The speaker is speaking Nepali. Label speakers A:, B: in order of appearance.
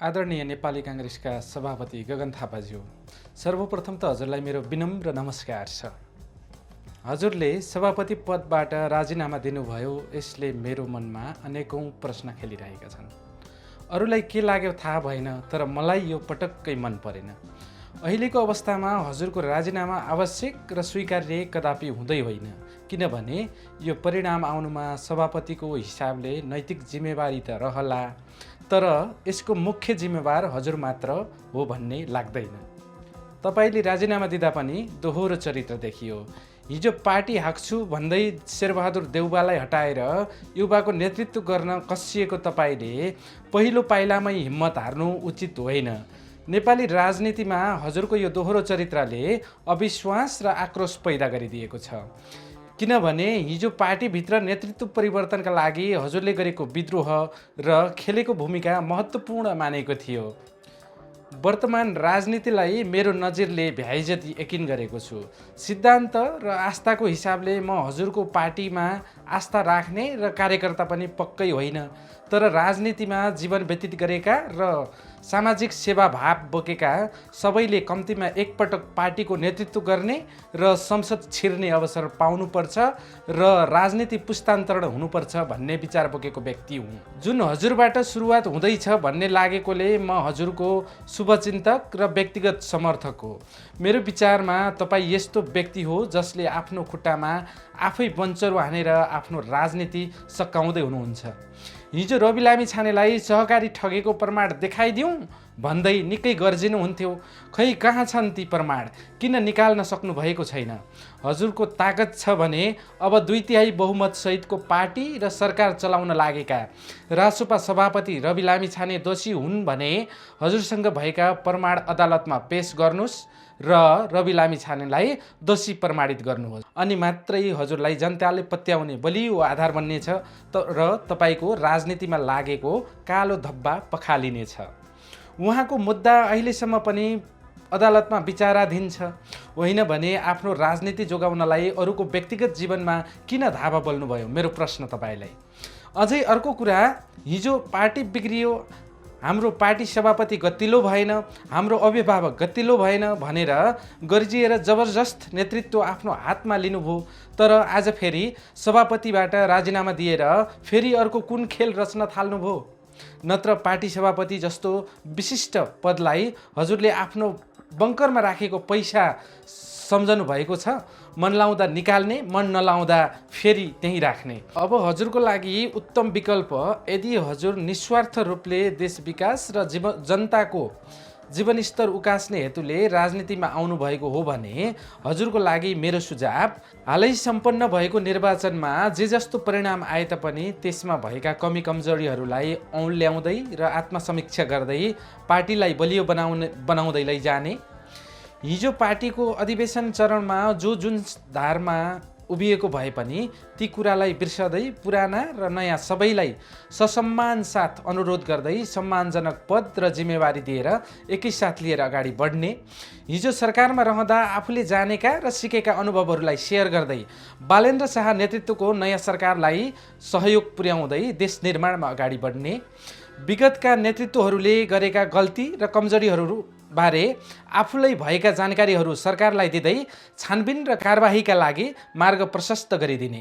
A: आदरणीय नेपाली काङ्ग्रेसका सभापति गगन थापाज्यू, सर्वप्रथम त हजुरलाई मेरो विनम्र नमस्कार छ। हजुरले सभापति पदबाट राजीनामा दिनुभयो, यसले मेरो मनमा अनेकौं प्रश्न खेलिरहेका छन्। अरूलाई के लाग्यो थाहा भएन, तर मलाई यो पटक्कै मन परेन। अहिलेको अवस्थामा हजुरको राजीनामा आवश्यक र स्वीकार्य कदापि हुँदै होइन, किनभने यो परिणाम आउनुमा सभापतिको हिसाबले नैतिक जिम्मेवारी त रहला, तर यसको मुख्य जिम्मेवार हजुर मात्र हो भन्ने लाग्दैन। तपाईले राजीनामा दिँदा पनि दोहोरो चरित्र देखियो। हिजो पार्टी हाक्छु भन्दै शेरबहादुर देउवालाई हटाएर युवाको नेतृत्व गर्न कसिएको तपाईले पहिलो पाइलामै हिम्मत हार्नु उचित होइन। नेपाली राजनीतिमा हजुरको यो दोहोरो चरित्रले अविश्वास र आक्रोश पैदा गरिदिएको छ, किनभने हिजो पार्टीभित्र नेतृत्व परिवर्तनका लागि हजुरले गरेको विद्रोह र खेलेको भूमिका महत्त्वपूर्ण मानेको थियो। वर्तमान राजनीतिलाई मेरो नजिरले भ्याइजति यकिन गरेको छु। सिद्धान्त र आस्थाको हिसाबले म हजुरको पार्टीमा आस्था राख्ने र कार्यकर्ता पनि पक्कै होइन, तर राजनीतिमा जीवन व्यतीत गरेका र सामाजिक सेवाभाव बोकेका सबैले कम्तीमा एकपटक पार्टीको नेतृत्व गर्ने र संसद छिर्ने अवसर पाउनुपर्छ र राजनीति पुस्तान्तरण हुनुपर्छ भन्ने विचार बोकेको व्यक्ति हुँ। जुन हजुरबाट सुरुवात हुँदैछ भन्ने लागेकोले म हजुरको शुभचिन्तक र व्यक्तिगत समर्थक हो। मेरो विचारमा तपाईँ यस्तो व्यक्ति हो जसले आफ्नो खुट्टामा आफै बन्चरो हानेर आफ्नो राजनीति सकाउँदै हुनुहुन्छ। हिजो रवि लामिछानेलाई सहकारी ठगेको प्रमाण देखाइदिउँ भन्दै निकै गर्जिनुहुन्थ्यो। खै कहाँ छन् ती प्रमाण? किन निकाल्न सक्नु भएको छैन? हजुरको ताकत छ भने अब 2/3 बहुमत सहितको पार्टी र सरकार चलाउन लागेका रासोपा सभापति रवि लामिछाने दोषी हुन् भने हजुरसँग भएका प्रमाण अदालतमा पेश गर्नुहोस् र रवि लामिछानेलाई दोषी प्रमाणित गर्नुहोस्। अनि मात्रै हजुरलाई जनताले पत्याउने बलियो आधार बन्नेछ र तपाईँको राजनीतिमा लागेको कालो धब्बा पखालिनेछ। उहाँको मुद्दा अहिलेसम्म पनि अदालतमा विचाराधीन छ। होइन भने आफ्नो राजनीति जोगाउनलाई अरूको व्यक्तिगत जीवनमा किन धावा बोल्नुभयो? मेरो प्रश्न तपाईँलाई। अझै अर्को कुरा, हिजो पार्टी बिग्रियो, हाम्रो पार्टी सभापति गतिलो भएन, हाम्रो अभिभावक गतिलो भएन भनेर गर्जिएर जबरजस्त नेतृत्व आफ्नो हातमा लिनुभयो, तर आज फेरि सभापतिबाट राजीनामा दिएर फेरि अर्को कुन खेल रच्न थाल्नुभयो? नत्र पार्टी सभापति जस्तो विशिष्ट पदलाई हजुरले आफ्नो बङ्करमा राखेको पैसा सम्झनु भएको छ? मन लाउँदा निकाल्ने, मन नलाउँदा फेरि त्यहीँ राख्ने। अब हजुरको लागि उत्तम विकल्प, यदि हजुर निस्वार्थ रूपले देश विकास र जनताको जीवनस्तर उकास्ने हेतुले राजनीतिमा आउनुभएको हो भने हजुरको लागि मेरो सुझाव, हालै सम्पन्न भएको निर्वाचनमा जे जस्तो परिणाम आए तापनि त्यसमा भएका कमी कमजोरीहरूलाई औँल्याउँदै र आत्मसमीक्षा गर्दै पार्टीलाई बलियो बनाउँदै लैजाने। हिजो पार्टीको अधिवेशन चरणमा जुन धारमा उभिएको भए पनि ती कुरालाई बिर्सदै पुराना र नयाँ सबैलाई ससम्मान साथ अनुरोध गर्दै सम्मानजनक पद र जिम्मेवारी दिएर एकैसाथ लिएर अगाडि बढ्ने। हिजो सरकारमा रहँदा आफूले जानेका र सिकेका अनुभवहरूलाई सेयर गर्दै बालेन्द्र शाह नेतृत्वको नयाँ सरकारलाई सहयोग पुर्याउँदै देश निर्माणमा अगाडि बढ्ने। विगतका नेतृत्वहरूले गरेका गल्ती र कमजोरीहरू बारे आफूलाई भएका जानकारीहरू सरकारलाई दिँदै छानबिन र कारबाहीका लागि मार्ग प्रशस्त गरिदिने।